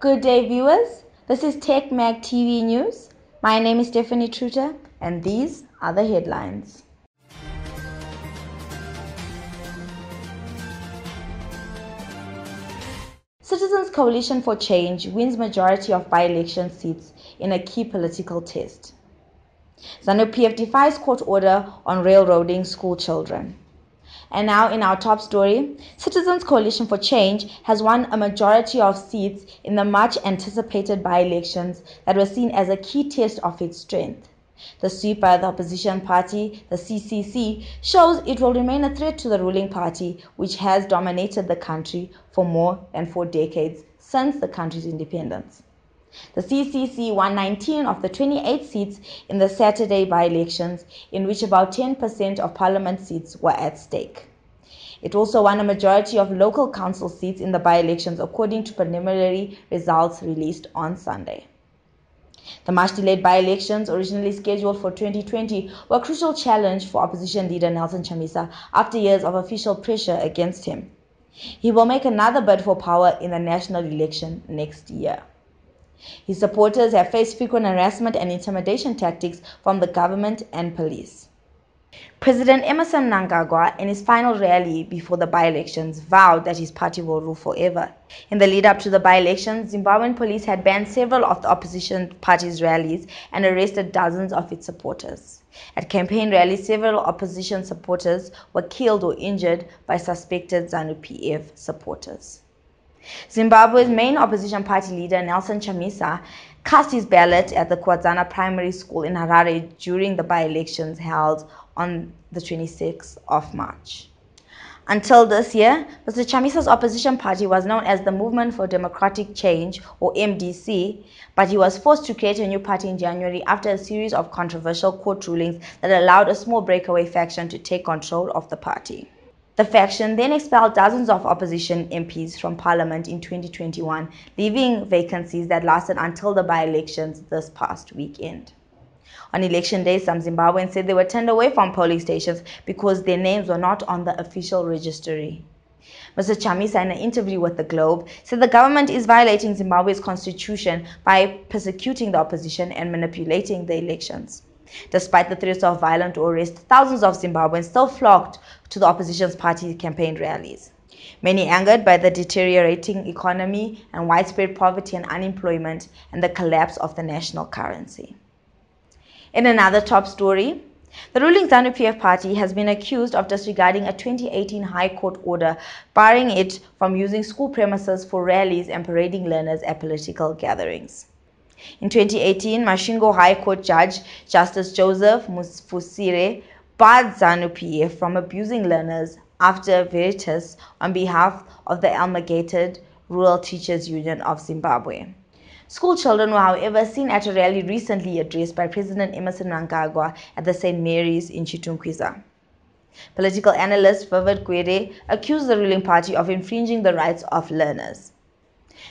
Good day, viewers. This is Tech Mag TV News. My name is Stephanie Truter, and these are the headlines. Citizens Coalition for Change wins majority of by-election seats in a key political test. Zanu Pf defies court order on railroading school children. And now in our top story, Citizens Coalition for Change has won a majority of seats in the much anticipated by-elections that were seen as a key test of its strength. The sweep by the opposition party, the CCC, shows it will remain a threat to the ruling party, which has dominated the country for more than 4 decades since the country's independence. The CCC won 19 of the 28 seats in the Saturday by-elections, in which about 10% of parliament seats were at stake. It also won a majority of local council seats in the by-elections, according to preliminary results released on Sunday. The much-delayed by-elections, originally scheduled for 2020, were a crucial challenge for opposition leader Nelson Chamisa after years of official pressure against him. He will make another bid for power in the national election next year. His supporters have faced frequent harassment and intimidation tactics from the government and police. President Emmerson Mnangagwa, in his final rally before the by-elections, vowed that his party will rule forever. In the lead-up to the by-elections, Zimbabwean police had banned several of the opposition party's rallies and arrested dozens of its supporters. At campaign rallies, several opposition supporters were killed or injured by suspected Zanu Pf supporters. Zimbabwe's main opposition party leader, Nelson Chamisa, cast his ballot at the Kwazana Primary School in Harare during the by-elections held on the 26th of March. Until this year, Mr. Chamisa's opposition party was known as the Movement for Democratic Change, or MDC, but he was forced to create a new party in January after a series of controversial court rulings that allowed a small breakaway faction to take control of the party. The faction then expelled dozens of opposition MPs from parliament in 2021, leaving vacancies that lasted until the by-elections this past weekend. On election day, some Zimbabweans said they were turned away from polling stations because their names were not on the official registry. Mr. Chamisa, in an interview with The Globe, said the government is violating Zimbabwe's constitution by persecuting the opposition and manipulating the elections. Despite the threats of violent arrest, thousands of Zimbabweans still flocked to the opposition's party campaign rallies. Many angered by the deteriorating economy and widespread poverty and unemployment and the collapse of the national currency. In another top story, the ruling Zanu Pf party has been accused of disregarding a 2018 High Court order barring it from using school premises for rallies and parading learners at political gatherings. In 2018, Masvingo High Court Judge Justice Joseph Musfusire barred Zanu Pf from abusing learners after Veritas on behalf of the amalgamated Rural Teachers Union of Zimbabwe. School children were, however, seen at a rally recently addressed by President Emmerson Mnangagwa at the St. Mary's in Chitunkwiza. Political analyst Vivid Gwede accused the ruling party of infringing the rights of learners.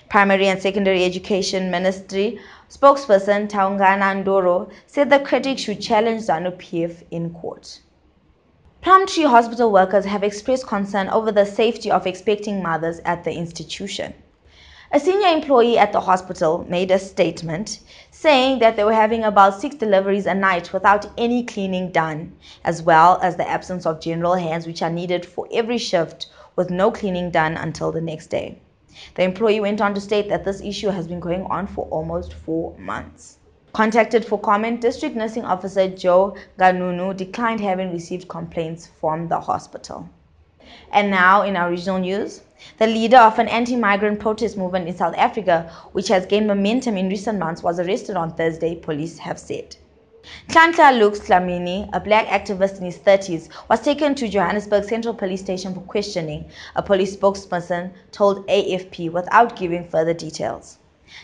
Primary and Secondary Education Ministry spokesperson Taungana Ndoro said the critics should challenge Zanu Pf in court. Plumtree hospital workers have expressed concern over the safety of expecting mothers at the institution. A senior employee at the hospital made a statement saying that they were having about 6 deliveries a night without any cleaning done, as well as the absence of general hands which are needed for every shift, with no cleaning done until the next day. The employee went on to state that this issue has been going on for almost 4 months. Contacted for comment, District Nursing Officer Joe Ganunu declined having received complaints from the hospital. And now in our regional news, the leader of an anti-migrant protest movement in South Africa, which has gained momentum in recent months, was arrested on Thursday, police have said. Nhlanhla Lux Dlamini, a black activist in his 30s, was taken to Johannesburg Central Police Station for questioning, a police spokesperson told AFP without giving further details.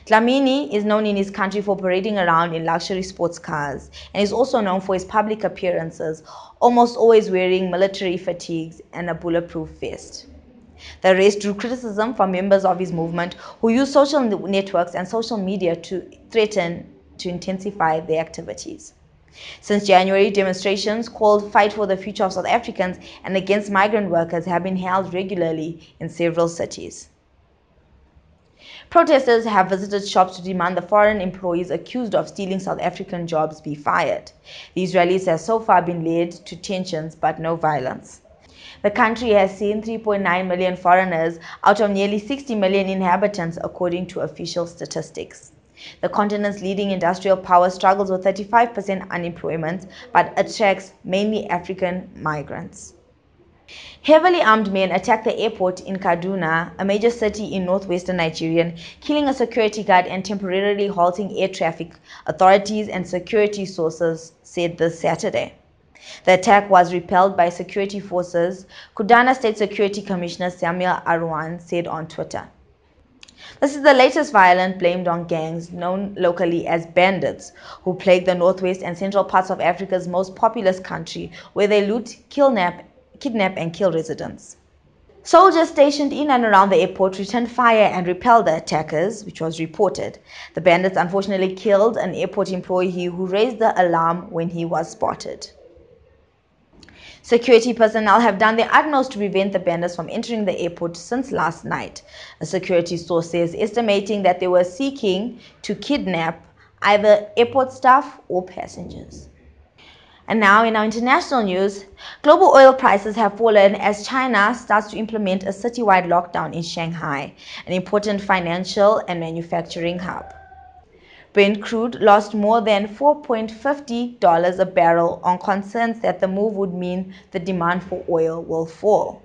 Dlamini is known in his country for parading around in luxury sports cars and is also known for his public appearances, almost always wearing military fatigues and a bulletproof vest. The arrest drew criticism from members of his movement who use social networks and social media to threaten to intensify their activities. Since January, demonstrations called Fight for the Future of South Africans and against migrant workers have been held regularly in several cities. Protesters have visited shops to demand the foreign employees accused of stealing South African jobs be fired. These rallies have so far been led to tensions but no violence. The country has seen 3.9 million foreigners out of nearly 60 million inhabitants, according to official statistics. The continent's leading industrial power struggles with 35% unemployment but attracts mainly African migrants. Heavily armed men attacked the airport in Kaduna, a major city in northwestern Nigeria, killing a security guard and temporarily halting air traffic, authorities and security sources said this Saturday. The attack was repelled by security forces, Kaduna State Security Commissioner Samuel Arwan said on Twitter. This is the latest violence blamed on gangs known locally as bandits, who plague the northwest and central parts of Africa's most populous country, where they loot, kidnap and kill residents. Soldiers stationed in and around the airport returned fire and repelled the attackers, which was reported. The bandits unfortunately killed an airport employee who raised the alarm when he was spotted. Security personnel have done their utmost to prevent the bandits from entering the airport since last night. A security source says, estimating that they were seeking to kidnap either airport staff or passengers. And now in our international news, global oil prices have fallen as China starts to implement a citywide lockdown in Shanghai, an important financial and manufacturing hub. Brent crude lost more than $4.50 a barrel on concerns that the move would mean the demand for oil will fall.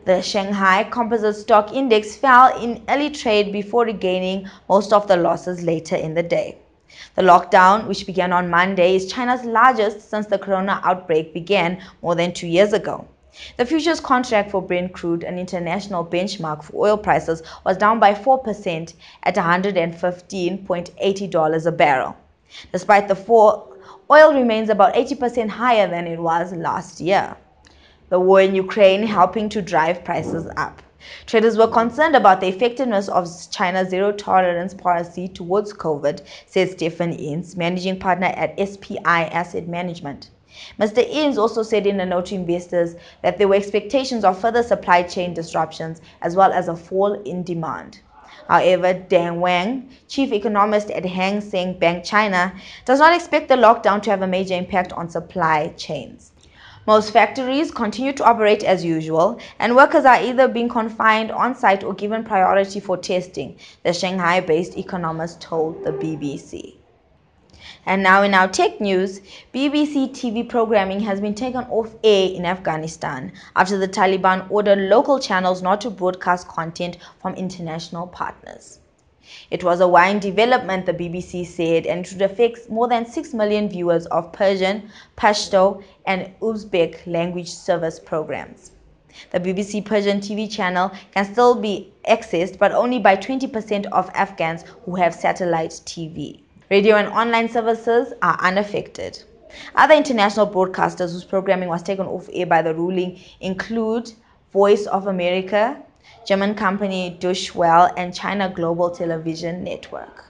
The Shanghai Composite Stock Index fell in early trade before regaining most of the losses later in the day. The lockdown, which began on Monday, is China's largest since the corona outbreak began more than 2 years ago. The futures contract for Brent crude, an international benchmark for oil prices, was down by 4% at $115.80 a barrel. Despite the fall, oil remains about 80% higher than it was last year. The war in Ukraine helping to drive prices up. Traders were concerned about the effectiveness of China's zero-tolerance policy towards COVID, said Stephen Ince, managing partner at SPI Asset Management. Mr. Ince also said in a note to investors that there were expectations of further supply chain disruptions as well as a fall in demand. However, Deng Wang, chief economist at Hang Seng Bank China, does not expect the lockdown to have a major impact on supply chains. Most factories continue to operate as usual, and workers are either being confined on-site or given priority for testing, the Shanghai-based economist told the BBC. And now in our tech news, BBC TV programming has been taken off air in Afghanistan after the Taliban ordered local channels not to broadcast content from international partners. It was a worrying development, the BBC said, and it would affect more than 6 million viewers of Persian, Pashto, and Uzbek language service programs. The BBC Persian TV channel can still be accessed, but only by 20% of Afghans who have satellite TV. Radio and online services are unaffected. Other international broadcasters whose programming was taken off air by the ruling include Voice of America, German company Deutsche Welle, and China Global Television Network.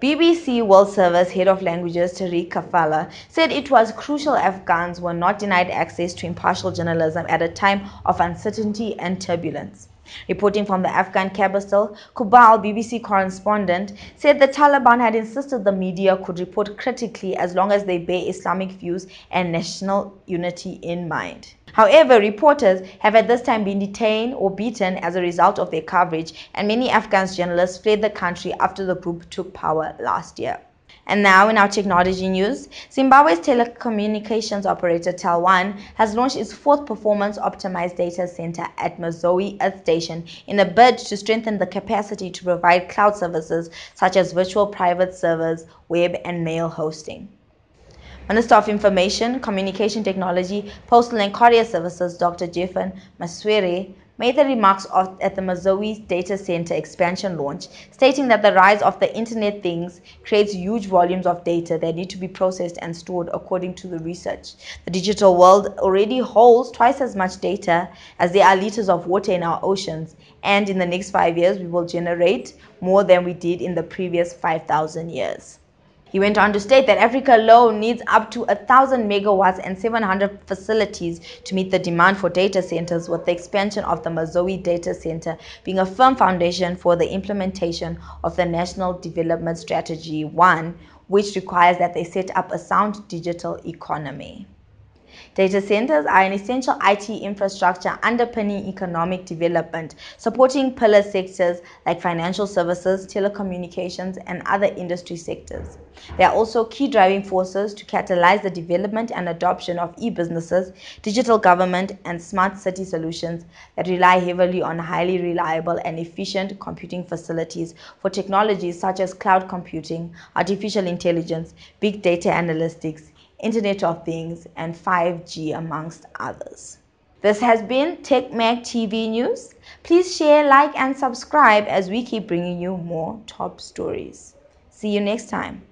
BBC World Service Head of Languages Tariq Kafala said it was crucial Afghans were not denied access to impartial journalism at a time of uncertainty and turbulence. Reporting from the Afghan capital, Kabul, BBC correspondent said the Taliban had insisted the media could report critically as long as they bear Islamic views and national unity in mind. However, reporters have at this time been detained or beaten as a result of their coverage, and many Afghan journalists fled the country after the group took power last year. And now in our technology news, Zimbabwe's telecommunications operator Tel1 has launched its fourth performance-optimized data center at Mazoe Earth Station in a bid to strengthen the capacity to provide cloud services such as virtual private servers, web and mail hosting. Minister of Information, Communication Technology, Postal and Courier Services Dr. Jeffan Maswere made the remarks at the Mazoe data center expansion launch, stating that the rise of the Internet Things creates huge volumes of data that need to be processed and stored according to the research. The digital world already holds twice as much data as there are liters of water in our oceans, and in the next 5 years we will generate more than we did in the previous 5,000 years. He went on to state that Africa alone needs up to 1,000 megawatts and 700 facilities to meet the demand for data centers, with the expansion of the Mazoe data center being a firm foundation for the implementation of the National Development Strategy 1, which requires that they set up a sound digital economy. Data centers are an essential IT infrastructure underpinning economic development, supporting pillar sectors like financial services, telecommunications, and other industry sectors. They are also key driving forces to catalyze the development and adoption of e-businesses, digital government, and smart city solutions that rely heavily on highly reliable and efficient computing facilities for technologies such as cloud computing, artificial intelligence, big data analytics, Internet of Things, and 5G, amongst others. This has been TechMag TV News. Please share, like, and subscribe as we keep bringing you more top stories. See you next time.